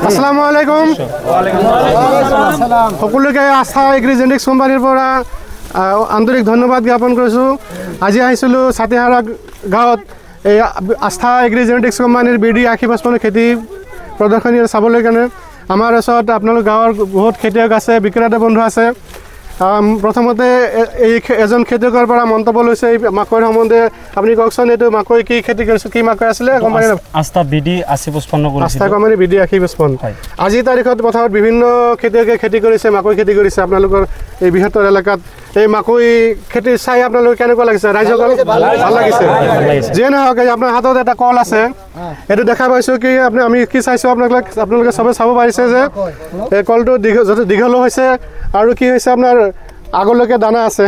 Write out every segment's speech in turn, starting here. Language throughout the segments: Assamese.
আসসালামু আলাইকুম। সকলোকে আস্থা এগ্ৰি জেনেটিক্স কোম্পানীৰ পৰা আন্তৰিক ধন্যবাদ জ্ঞাপন কৰিছোঁ। আজি আহিছিলোঁ ছাতিহাৰা গাঁৱত এই আস্থা এগ্ৰি জেনেটিক্স কোম্পানীৰ BD 8055 খেতি প্ৰদৰ্শনী চাবলৈ কাৰণে। আমাৰ ওচৰত আপোনালোক গাঁৱৰ বহুত খেতিয়ক আছে, বিক্ৰেতা বন্ধু আছে। প্ৰথমতে এই এজন খেতিয়কৰ পৰা মন্তব্য লৈছে এই মাকৈৰ সম্বন্ধে। আপুনি কওকচোন, এইটো মাকৈ কি খেতি কৰিছে, কি মাকৈ আছিলে? আস্থা BD 8055 কৰিছে। আস্থা কোম্পানী BD 8055। আজিৰ তাৰিখত পথাৰত বিভিন্ন খেতিয়কে খেতি কৰিছে, মাকৈ খেতি কৰিছে। আপোনালোকৰ এই বৃহত্তৰ এলেকাত এই মাকৈ খেতি চাই আপোনালোকৰ কেনেকুৱা লাগিছে? ৰাইজসকল ভাল লাগিছে? যিয়ে নহওক, আপোনাৰ হাতত এটা কল আছে, এইটো দেখা পাইছোঁ কি আমি কি চাইছোঁ, আপোনালোকে চবে চাব পাৰিছে যে এই কলটো দীঘলো হৈছে আৰু কি হৈছে আপোনাৰ আগলৈকে দানা আছে।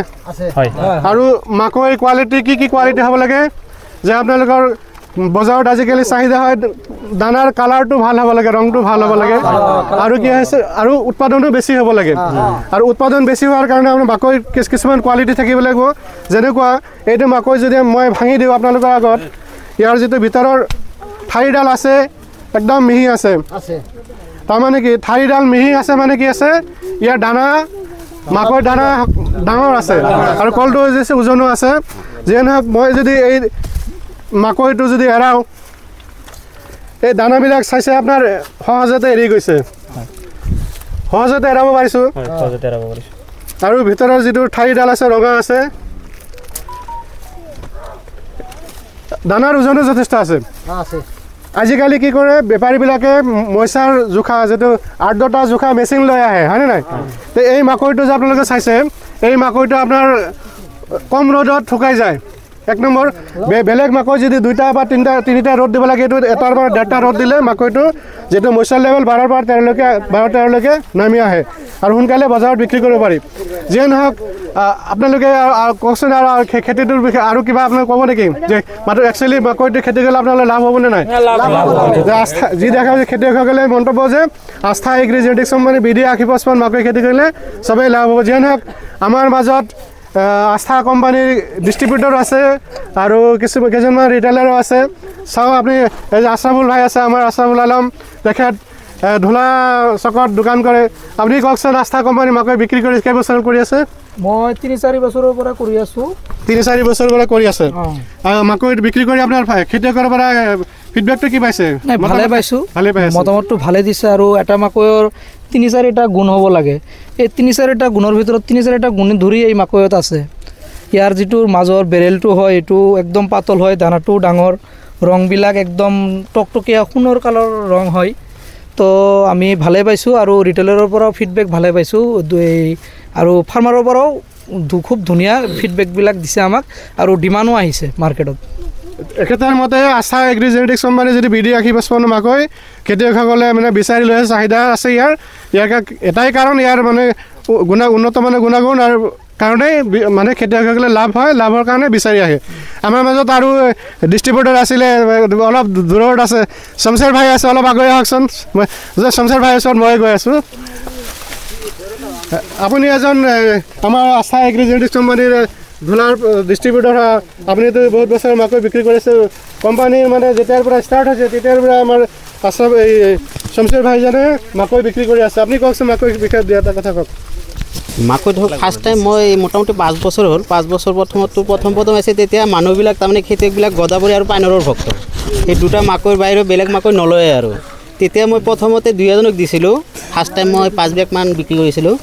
আৰু মাকৈ কোৱালিটি কি কোৱালিটি হ'ব লাগে যে আপোনালোকৰ বজাৰত আজিকালি চাহিদা হয় দানাৰ কালাৰটো ভাল হ'ব লাগে, ৰংটো ভাল হ'ব লাগে, আৰু কি হৈছে আৰু উৎপাদনো বেছি হ'ব লাগে। আৰু উৎপাদন বেছি হোৱাৰ কাৰণে আপোনাৰ মাকৈ কিছুমান কোৱালিটি থাকিব লাগিব। যেনেকুৱা এইটো মাকৈ যদি মই ভাঙি দিওঁ আপোনালোকৰ আগত, ইয়াৰ যিটো ভিতৰৰ ঠাৰিডাল আছে একদম মিহি আছে। তাৰমানে কি ঠাৰিডাল মিহি আছে মানে কি আছে, ইয়াৰ দানা মাকৈ দানা ডাঙৰ আছে আৰু কলটো ওজনো আছে। যিয়ে নহওক, মই যদি এই মাকৈটো যদি এৰাওঁ, এই দানাবিলাক চাইছে আপোনাৰ সহজতে এৰি গৈছে, সহজতে এৰাব পাৰিছোঁ। আৰু ভিতৰৰ যিটো ঠাৰিডাল আছে ৰঙা আছে, দানাৰ ওজনো যথেষ্ট আছে। আজিকালি কি কৰে বেপাৰীবিলাকে মইচাৰ জোখা যিটো আৰ্দ্ৰতা জোখা মেচিন লৈ আহে, হয়নে নাই? তো এই মাকৈটো যে আপোনালোকে চাইছে, এই মাকৈটো আপোনাৰ কম ৰ'দত শুকাই যায়। এক নম্বৰ, বেলেগ মাকৈ যদি 2টা বা 3টা ৰ'দ দিব লাগে, এইটো 1টাৰ পৰা 1.5টা ৰ'দ দিলে মাকৈটো যিটো মইচাৰ লেভেল 12ৰ পৰা 13লৈকে নামি আহে আৰু সোনকালে বজাৰত বিক্ৰী কৰিব পাৰি। যিয়ে নহওক, আপোনালোকে কওকচোন আৰু খেতিটোৰ বিষয়ে আৰু কিবা আপোনালোকে ক'ব নেকি যে মাত্ৰ একচুৱেলি মাকৈটো খেতি কৰিলে আপোনালোকে লাভ হ'বনে নাই? আস্থা যি দেখা হৈছে খেতিয়কসকলে মন্তব্য যে আস্থা এগ্ৰি জেনেটিক্স কোম্পানী BD 8055 মাকৈ খেতি কৰিলে চবেই লাভ হ'ব। যিয়ে নহওক, আমাৰ মাজত আস্থা কোম্পানীৰ ডিষ্ট্ৰিবিউটৰ আছে আৰু কেইজনমান ৰিটেইলাৰো আছে। চাওঁ আপুনি, এই যে আছৰাফুল ভাই আছে, আমাৰ আছৰাফুল আলম, তেখেত ধূলা চকত দোকান কৰে। আপুনি কওকচোন, আস্থা কোম্পানী মাকৈ বিক্ৰী কৰি কেইবছৰ কৰি আছে? মই 3-4 বছৰৰ পৰা কৰি আছোঁ। 3-4 বছৰৰ পৰা কৰি আছে। মাকৈ বিক্ৰী কৰি আপোনাৰ খেতিয়কৰ পৰা ফিডবেকটো কি পাইছে? ভালে পাইছোঁ, ভালে পাইছে, মতামতটো ভালে দিছে। আৰু এটা মাকৈৰ 3-4টা গুণ হ'ব লাগে। এই 3-4টা গুণৰ ভিতৰত 3-4টা গুণ ধৰি এই মাকৈত আছে। ইয়াৰ যিটো মাজৰ বেৰেলটো হয়, এইটো একদম পাতল হয়, দানাটো ডাঙৰ, ৰংবিলাক একদম টকটকীয়া সোণৰ কালাৰৰ ৰং হয়। তো আমি ভালে পাইছোঁ আৰু ৰিটেইলাৰৰ পৰাও ফিডবেক ভালে পাইছোঁ, আৰু ফাৰ্মাৰৰ পৰাও খুব ধুনীয়া ফিডবেকবিলাক দিছে আমাক, আৰু ডিমাণ্ডো আহিছে মাৰ্কেটত। একেটাৰ মতে আস্থা এগ্ৰি জেনেটিক্স কোম্পানী যদি BD 8055 মাকৈ খেতিয়কসকলে মানে বিচাৰি লৈ চাহিদা আছে ইয়াৰ এটাই কাৰণ, ইয়াৰ মানে উন্নত মানৰ গুণাগুণ আৰু কাৰণেই মানে খেতিয়কসকলে লাভ হয়, লাভৰ কাৰণে বিচাৰি আহে। আমাৰ মাজত আৰু ডিষ্ট্ৰিবিউটৰ আছিলে, অলপ দূৰত আছে, শমশেৰ ভাই আছে, অলপ আগুৱাই আহকচোন। শমশেৰ ভাইৰ ওচৰত মই গৈ আছোঁ। আপুনি এজন আমাৰ আস্থা এগ্ৰি জেনেটিক্স কোম্পানীৰ ধূলাৰ ডিষ্ট্ৰিবিউটৰ, আপুনিতো বহুত বছৰ মাকৈ বিক্ৰী কৰিছে। কোম্পানী মানে যেতিয়াৰ পৰা ষ্টাৰ্ট হৈছে তেতিয়াৰ পৰা আমাৰ এই শমশেৰ ভাইজানে মাকৈ বিক্ৰী কৰি আছে। আপুনি কওকচোন, মাকৈ বিষয়ে এটা কথা কওক। মাকৈ ধৰক ফাৰ্ষ্ট টাইম মই মোটামুটি 5 বছৰ হ'ল। 5 বছৰ প্ৰথম আছে, তেতিয়া মানুহবিলাক তাৰমানে খেতিয়কবিলাক গোদাবৰী আৰু পাইনৰৰ ভক্ত। এই 2টা মাকৈৰ বাহিৰে বেলেগ মাকৈ নলয়ে আৰু। তেতিয়া মই প্ৰথমতে 2 দিছিলোঁ। ফাৰ্ষ্ট টাইম মই 5 বেগমান বিক্ৰী কৰিছিলোঁ।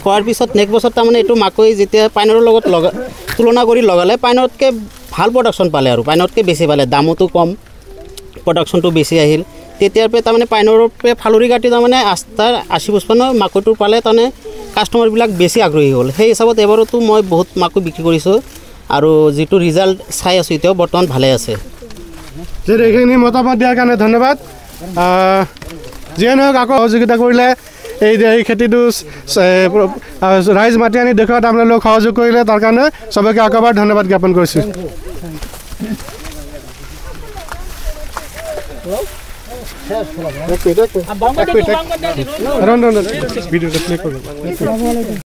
কৰাৰ পিছত নেক্সট বছৰ তাৰমানে এইটো মাকৈ যেতিয়া পাইনৰ লগত তুলনা কৰি লগালে পাইনতকৈ ভাল প্ৰডাকশ্যন পালে, আৰু পাইনতকৈ বেছি পালে, দামতো কম, প্ৰডাকশ্যনটো বেছি আহিল। তেতিয়াৰ পৰা তাৰমানে পাইনৰ পৰা ফালৰি কাটি তাৰমানে আস্থাৰ 8055 মাকৈটো পালে তাৰমানে কাষ্টমাৰবিলাক বেছি আগ্ৰহী হ'ল। সেই হিচাপত এবাৰতো মই বহুত মাকৈ বিক্ৰী কৰিছোঁ, আৰু যিটো ৰিজাল্ট চাই আছোঁ এতিয়াও বৰ্তমান ভালে আছে। এইখিনি মতামত দিয়াৰ কাৰণে ধন্যবাদ। যিয়ে নহওক, আকৌ সহযোগিতা কৰিলে এই খেতিটো ৰাইজ মাতি আনি দেখুৱাত আপোনালোক সহযোগ কৰিলে, তাৰ কাৰণে চবকে আকৌ এবাৰ ধন্যবাদ জ্ঞাপন কৰিছোঁ।